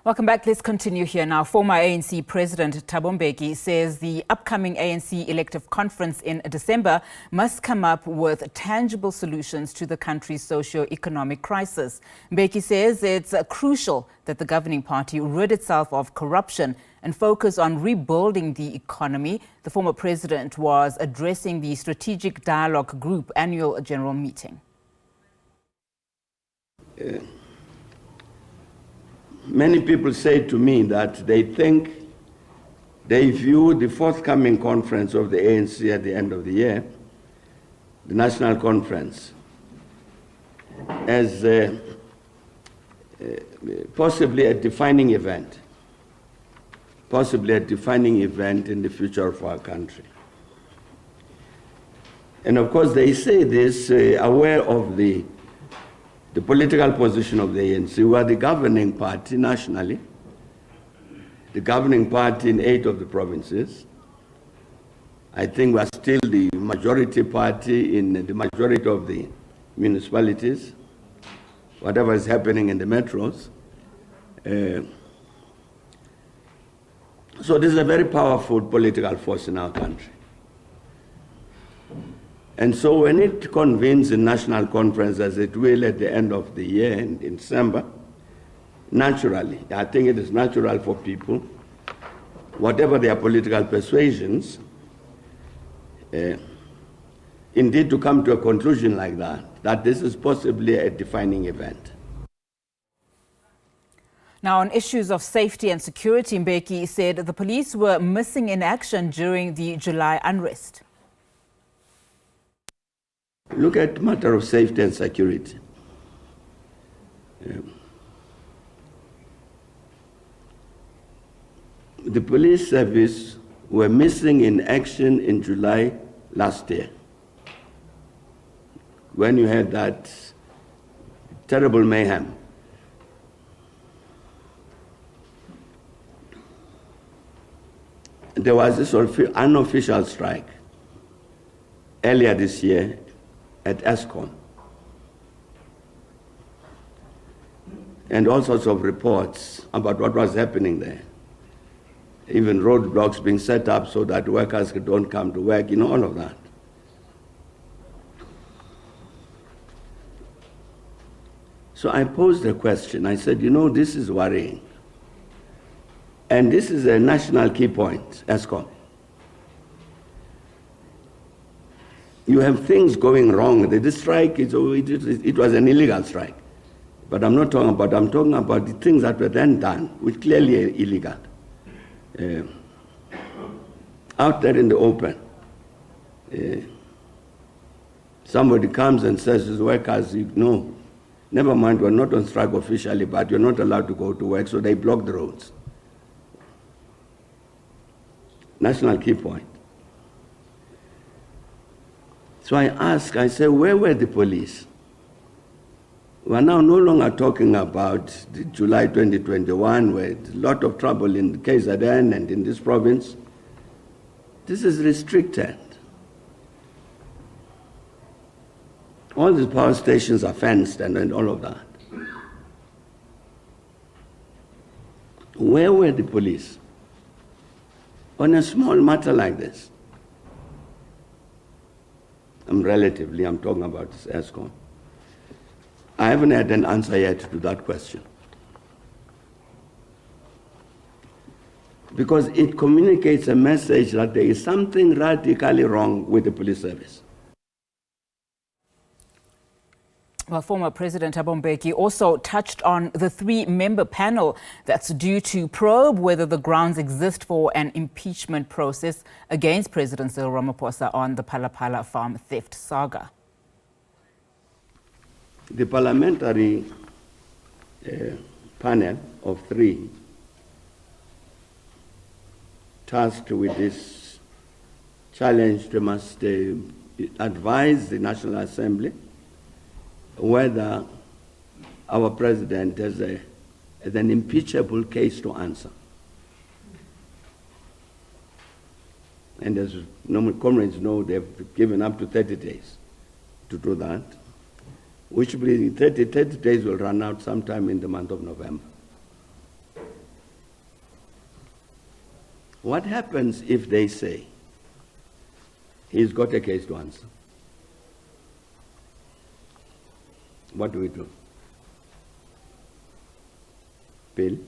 Welcome back. Let's continue here now. Former ANC President Thabo Mbeki says the upcoming ANC Elective Conference in December must come up with tangible solutions to the country's socio-economic crisis. Mbeki says it's crucial that the governing party rid itself of corruption and focus on rebuilding the economy. The former president was addressing the Strategic Dialogue Group annual general meeting. Many people say to me that they view the forthcoming conference of the ANC at the end of the year, the national conference, as possibly a defining event in the future of our country. And of course they say this aware of the political position of the ANC, who are the governing party nationally, the governing party in 8 of the provinces. I think we are still the majority party in the majority of the municipalities, whatever is happening in the metros. So this is a very powerful political force in our country. And so when it convenes a national conference, as it will at the end of the year in December, naturally, I think it is natural for people, whatever their political persuasions, indeed to come to a conclusion like that this is possibly a defining event. Now, on issues of safety and security, Mbeki said the police were missing in action during the July unrest. Look at the matter of safety and security. The police service were missing in action in July last year, when you had that terrible mayhem. There was this unofficial strike earlier this year at Eskom, and all sorts of reports about what was happening there. Even roadblocks being set up so that workers don't come to work, all of that. So I posed a question. I said, this is worrying. And this is a national key point, Eskom. You have things going wrong. This strike, it was an illegal strike. But I'm talking about the things that were then done, which clearly are illegal. Out there in the open. Somebody comes and says to the workers, no, never mind, we're not on strike officially, but you're not allowed to go to work, so they block the roads. National key point. So I said, where were the police? We're now no longer talking about the July 2021, where there's a lot of trouble in KZN and in this province. This is restricted. All these power stations are fenced and all of that. Where were the police on a small matter like this? I'm talking about this Eskom. I haven't had an answer yet to that question. Because it communicates a message that there is something radically wrong with the police service. Well, former President Thabo Mbeki also touched on the 3-member panel that's due to probe whether the grounds exist for an impeachment process against President Cyril Ramaphosa on the Phala Phala farm theft saga. The parliamentary panel of 3 tasked with this challenge must advise the National Assembly whether our president has an impeachable case to answer. And as normal comrades know, they've given up to 30 days to do that, which means 30 days will run out sometime in the month of November. What happens if they say he's got a case to answer? What do we do? Bill?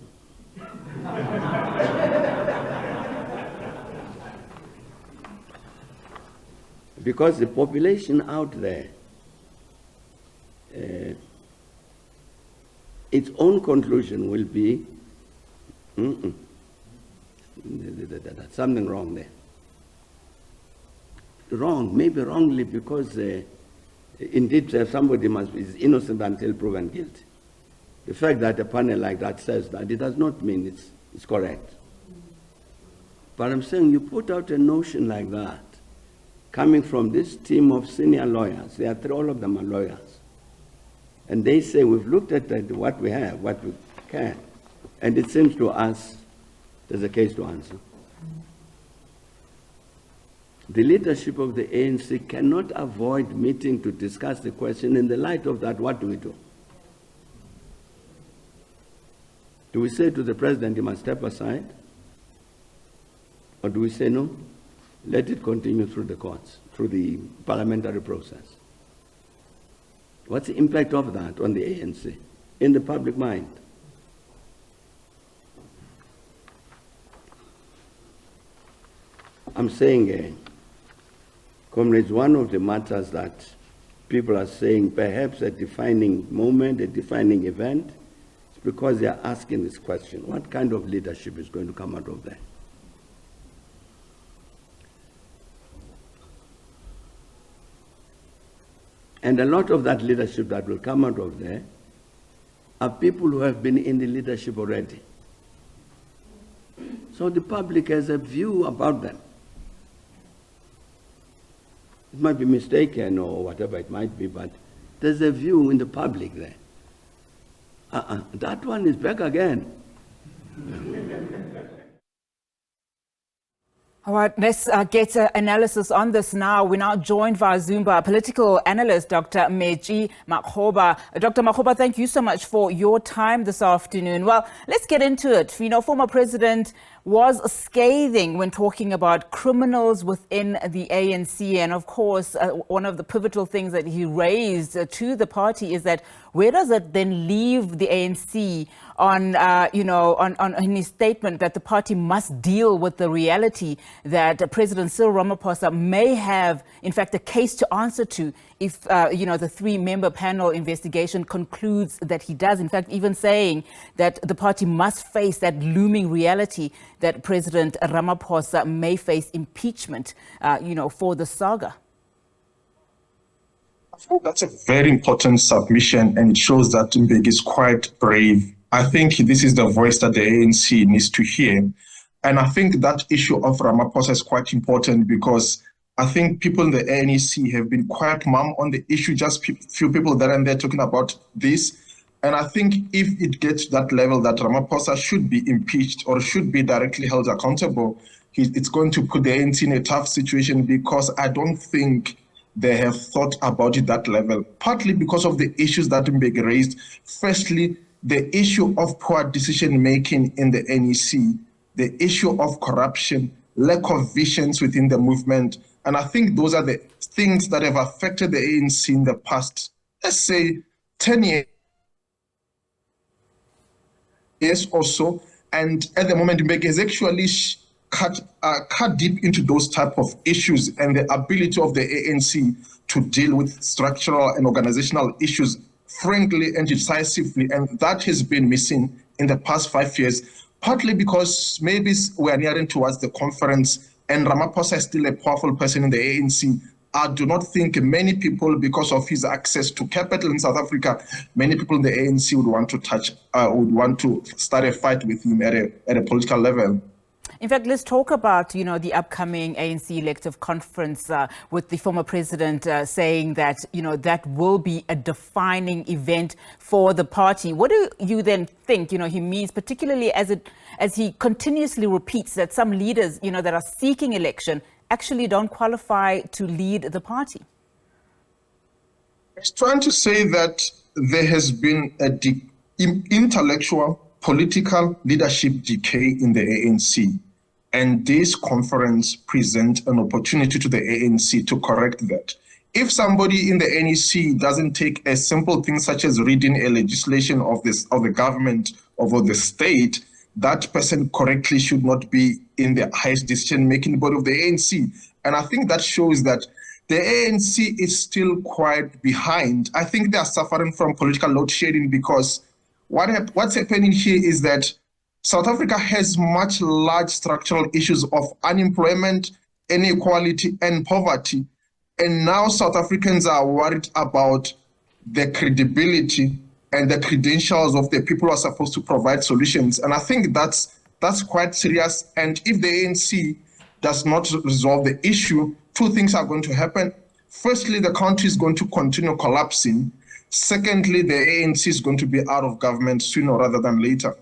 Because the population out there, its own conclusion will be, there's something wrong there. Wrong, maybe wrongly, because indeed somebody is innocent until proven guilty. The fact that a panel like that says that, it does not mean it's correct. But I'm saying you put out a notion like that, coming from this team of senior lawyers, all of them are lawyers, and they say, we've looked at what we have, what we can, and it seems to us there's a case to answer. The leadership of the ANC cannot avoid meeting to discuss the question. In the light of that, what do we do? Do we say to the president, he must step aside? Or do we say, no, let it continue through the courts, through the parliamentary process? What's the impact of that on the ANC, in the public mind? I'm saying, comrades, one of the matters that people are saying perhaps a defining moment, a defining event, is because they are asking this question: what kind of leadership is going to come out of that? And a lot of that leadership that will come out of there are people who have been in the leadership already. So the public has a view about them. It might be mistaken or whatever it might be, but there's a view in the public there. That one is back again. All right, let's get analysis on this now. We're now joined via Zoom by political analyst, Dr. Metji Makgoba. Dr. Makgoba, thank you so much for your time this afternoon. Well, let's get into it. You know, former president was scathing when talking about criminals within the ANC. And of course, one of the pivotal things that he raised to the party is that where does it then leave the ANC on, on his statement that the party must deal with the reality that President Cyril Ramaphosa may have, in fact, a case to answer to if, the three-member panel investigation concludes that he does. In fact, even saying that the party must face that looming reality that President Ramaphosa may face impeachment, for the saga. I think that's a very important submission, and it shows that Mbeki is quite brave. I think this is the voice that the ANC needs to hear. And I think that issue of Ramaphosa is quite important because I think people in the ANC have been quite mum on the issue, just few people there and there talking about this. And I think if it gets to that level that Ramaphosa should be impeached or should be directly held accountable, it's going to put the ANC in a tough situation because I don't think they have thought about it that level, partly because of the issues that Mbeki raised. Firstly, the issue of poor decision-making in the NEC, the issue of corruption, lack of visions within the movement. And I think those are the things that have affected the ANC in the past, let's say, 10 years or so. And at the moment, Mbeki has actually cut deep into those type of issues and the ability of the ANC to deal with structural and organizational issues frankly and decisively. And that has been missing in the past 5 years, partly because maybe we are nearing towards the conference and Ramaphosa is still a powerful person in the ANC. I do not think many people, because of his access to capital in South Africa, many people in the ANC would want to start a fight with him at a political level. In fact, let's talk about, the upcoming ANC Elective Conference with the former president saying that, that will be a defining event for the party. What do you then think, he means, particularly as he continuously repeats that some leaders, that are seeking election actually don't qualify to lead the party? He's trying to say that there has been a intellectual, political leadership decay in the ANC. And this conference presents an opportunity to the ANC to correct that. If somebody in the NEC doesn't take a simple thing such as reading a legislation of the government or of the state, that person correctly should not be in the highest decision-making body of the ANC. And I think that shows that the ANC is still quite behind. I think they are suffering from political load shedding because what's happening here is that South Africa has much large structural issues of unemployment, inequality, and poverty. And now South Africans are worried about the credibility and the credentials of the people who are supposed to provide solutions. And I think that's quite serious. And if the ANC does not resolve the issue, two things are going to happen. Firstly, the country is going to continue collapsing. Secondly, the ANC is going to be out of government sooner rather than later.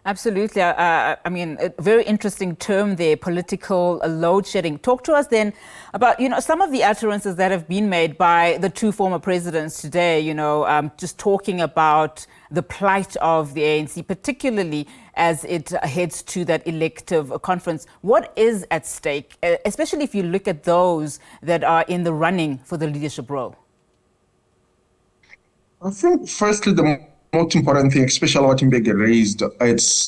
Absolutely. I mean, a very interesting term there, political load shedding. Talk to us then about, some of the utterances that have been made by the two former presidents today, just talking about the plight of the ANC, particularly as it heads to that elective conference. What is at stake, especially if you look at those that are in the running for the leadership role? I think, firstly, the most important thing, especially what Mbeki raised,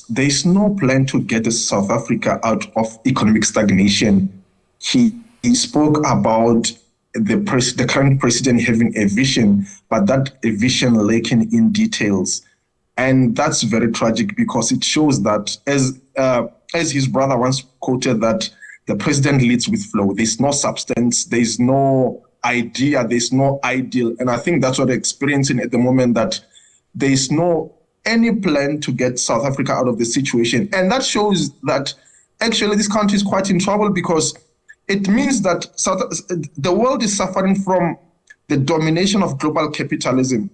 there's no plan to get South Africa out of economic stagnation. He spoke about the current president having a vision, but that a vision lacking in details. And that's very tragic because it shows that, as his brother once quoted, that the president leads with flow. There's no substance, there's no idea, there's no ideal. And I think that's what we're experiencing at the moment, that there's no any plan to get South Africa out of the situation. And that shows that actually this country is quite in trouble because it means that the world is suffering from the domination of global capitalism,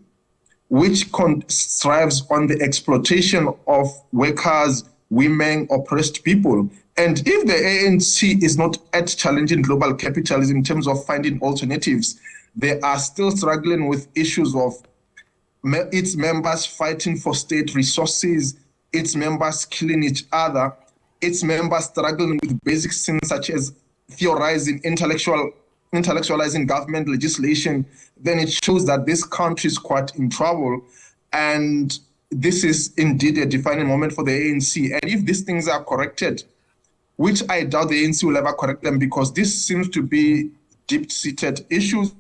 which strives on the exploitation of workers, women, oppressed people. And if the ANC is not at challenging global capitalism in terms of finding alternatives, they are still struggling with issues of its members fighting for state resources, its members killing each other, its members struggling with basic things such as theorizing, intellectualizing government legislation, then it shows that this country is quite in trouble. And this is indeed a defining moment for the ANC. And if these things are corrected, which I doubt the ANC will ever correct them because this seems to be deep-seated issues.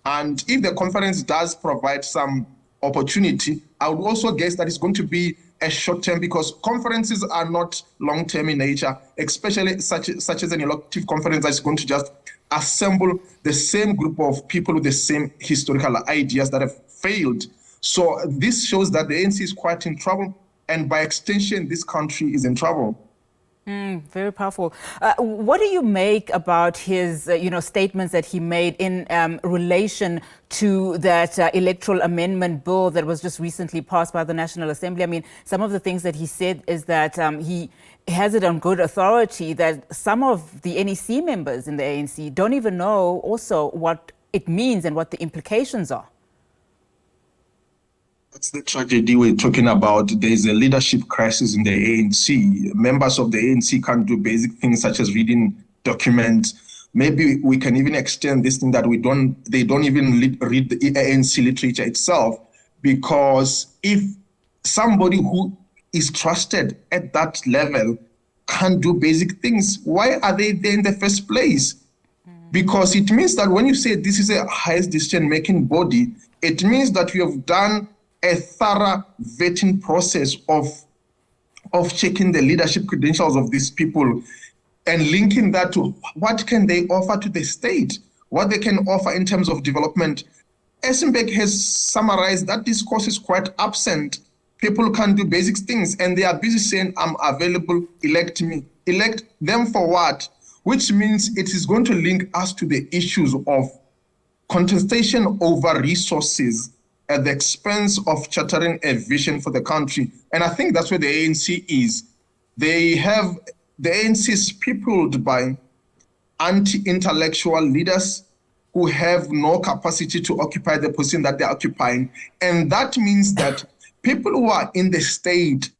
And if the conference does provide some opportunity, I would also guess that it's going to be a short term because conferences are not long term in nature, especially such as an elective conference that's going to just assemble the same group of people with the same historical ideas that have failed. So this shows that the ANC is quite in trouble, and by extension, this country is in trouble. Very powerful. What do you make about his, statements that he made in relation to that electoral amendment bill that was just recently passed by the National Assembly? I mean, some of the things that he said is that he has it on good authority that some of the NEC members in the ANC don't even know also what it means and what the implications are. That's the tragedy we're talking about. There's a leadership crisis in the ANC. Members of the ANC can't do basic things such as reading documents. Maybe we can even extend this thing that they don't even read the ANC literature itself, because if somebody who is trusted at that level can't do basic things, why are they there in the first place? Because it means that when you say this is a highest decision-making body, it means that you have done a thorough vetting process of checking the leadership credentials of these people and linking that to what can they offer to the state, what they can offer in terms of development. Mbeki has summarized that discourse is quite absent. People can do basic things and they are busy saying, I'm available, elect me. Elect them for what? Which means it is going to link us to the issues of contestation over resources at the expense of chartering a vision for the country. And I think that's where the ANC is. The ANC is peopled by anti-intellectual leaders who have no capacity to occupy the position that they're occupying. And that means that people who are in the state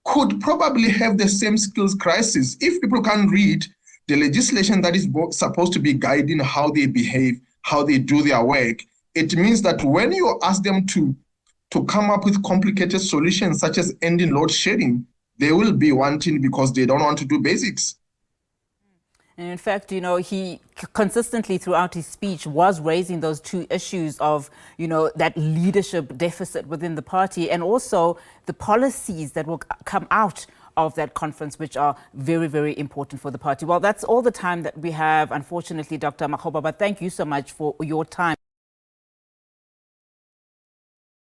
could probably have the same skills crisis. If people can't read the legislation that is supposed to be guiding how they behave, how they do their work, it means that when you ask them to come up with complicated solutions such as ending load shedding, they will be wanting because they don't want to do basics. And in fact, you know, he consistently throughout his speech was raising those two issues of, you know, that leadership deficit within the party and also the policies that will come out of that conference, which are very, very important for the party. Well, that's all the time that we have, unfortunately, Dr. Makgoba, but thank you so much for your time.